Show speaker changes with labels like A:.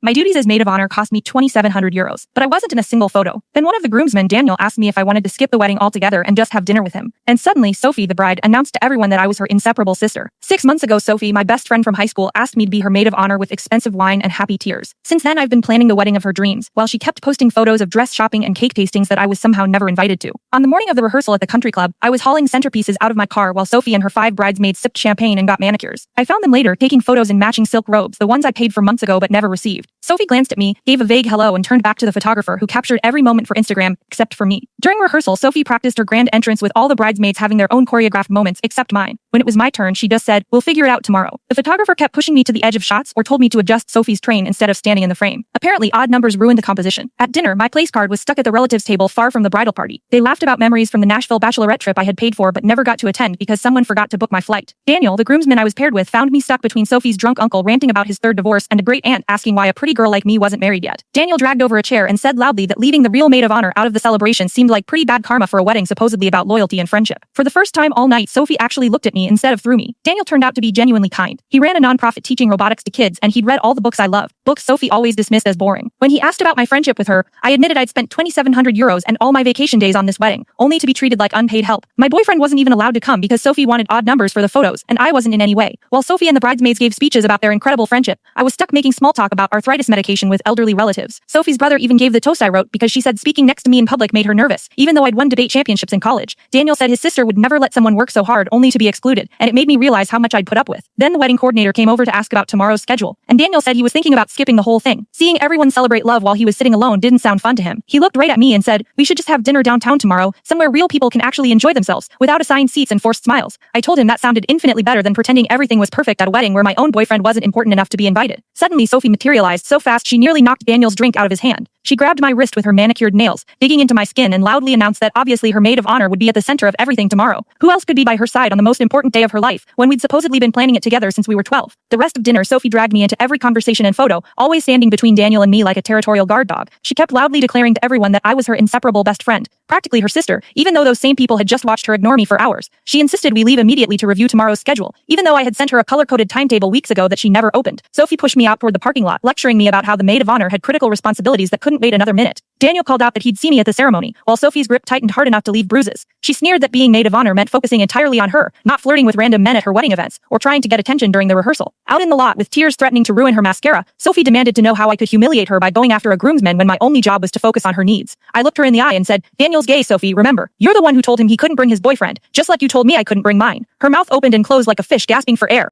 A: My duties as maid of honor cost me €2,700, but I wasn't in a single photo. Then one of the groomsmen, Daniel, asked me if I wanted to skip the wedding altogether and just have dinner with him. And suddenly, Sophie, the bride, announced to everyone that I was her inseparable sister. 6 months ago, Sophie, my best friend from high school, asked me to be her maid of honor with expensive wine and happy tears. Since then, I've been planning the wedding of her dreams, while she kept posting photos of dress shopping and cake tastings that I was somehow never invited to. On the morning of the rehearsal at the country club, I was hauling centerpieces out of my car while Sophie and her 5 bridesmaids sipped champagne and got manicures. I found them later taking photos in matching silk robes, the ones I paid for months ago but never received. Sophie glanced at me, gave a vague hello, and turned back to the photographer who captured every moment for Instagram, except for me. During rehearsal, Sophie practiced her grand entrance with all the bridesmaids having their own choreographed moments except mine. When it was my turn, she just said, "We'll figure it out tomorrow." The photographer kept pushing me to the edge of shots or told me to adjust Sophie's train instead of standing in the frame. Apparently, odd numbers ruined the composition. At dinner, my place card was stuck at the relatives' table far from the bridal party. They laughed about memories from the Nashville bachelorette trip I had paid for but never got to attend because someone forgot to book my flight. Daniel, the groomsman I was paired with, found me stuck between Sophie's drunk uncle ranting about his 3rd divorce and a great aunt asking why a pretty girl like me wasn't married yet. Daniel dragged over a chair and said loudly that leaving the real maid of honor out of the celebration seemed like pretty bad karma for a wedding supposedly about loyalty and friendship. For the first time all night, Sophie actually looked at me instead of through me. Daniel turned out to be genuinely kind. He ran a nonprofit teaching robotics to kids, and he'd read all the books I loved, books Sophie always dismissed as boring. When he asked about my friendship with her, I admitted I'd spent €2,700 and all my vacation days on this wedding, only to be treated like unpaid help. My boyfriend wasn't even allowed to come because Sophie wanted odd numbers for the photos, and I wasn't in any way. While Sophie and the bridesmaids gave speeches about their incredible friendship, I was stuck making small talk about arthritis medication with elderly relatives. Sophie's brother even gave the toast I wrote because she said speaking next to me in public made her nervous, even though I'd won debate championships in college. Daniel said his sister would never let someone work so hard only to be excluded, and it made me realize how much I'd put up with. Then the wedding coordinator came over to ask about tomorrow's schedule, and Daniel said he was thinking about skipping the whole thing. Seeing everyone celebrate love while he was sitting alone didn't sound fun to him. He looked right at me and said, "We should just have dinner downtown tomorrow, somewhere real people can actually enjoy themselves, without assigned seats and forced smiles." I told him that sounded infinitely better than pretending everything was perfect at a wedding where my own boyfriend wasn't important enough to be invited. Suddenly Sophie materialized so fast she nearly knocked Daniel's drink out of his hand. She grabbed my wrist with her manicured nails, digging into my skin, and loudly announced that obviously her maid of honor would be at the center of everything tomorrow. Who else could be by her side on the most important day of her life, when we'd supposedly been planning it together since we were 12? The rest of dinner, Sophie dragged me into every conversation and photo, always standing between Daniel and me like a territorial guard dog. She kept loudly declaring to everyone that I was her inseparable best friend, practically her sister, even though those same people had just watched her ignore me for hours. She insisted we leave immediately to review tomorrow's schedule, even though I had sent her a color-coded timetable weeks ago that she never opened. Sophie pushed me out toward the parking lot, lecturing me about how the maid of honor had critical responsibilities that couldn't wait another minute. Daniel called out that he'd see me at the ceremony, while Sophie's grip tightened hard enough to leave bruises. She sneered that being maid of honor meant focusing entirely on her, not flirting with random men at her wedding events, or trying to get attention during the rehearsal. Out in the lot, with tears threatening to ruin her mascara, Sophie demanded to know how I could humiliate her by going after a groomsman when my only job was to focus on her needs. I looked her in the eye and said, "Daniel's gay, Sophie, remember. You're the one who told him he couldn't bring his boyfriend, just like you told me I couldn't bring mine." Her mouth opened and closed like a fish gasping for air.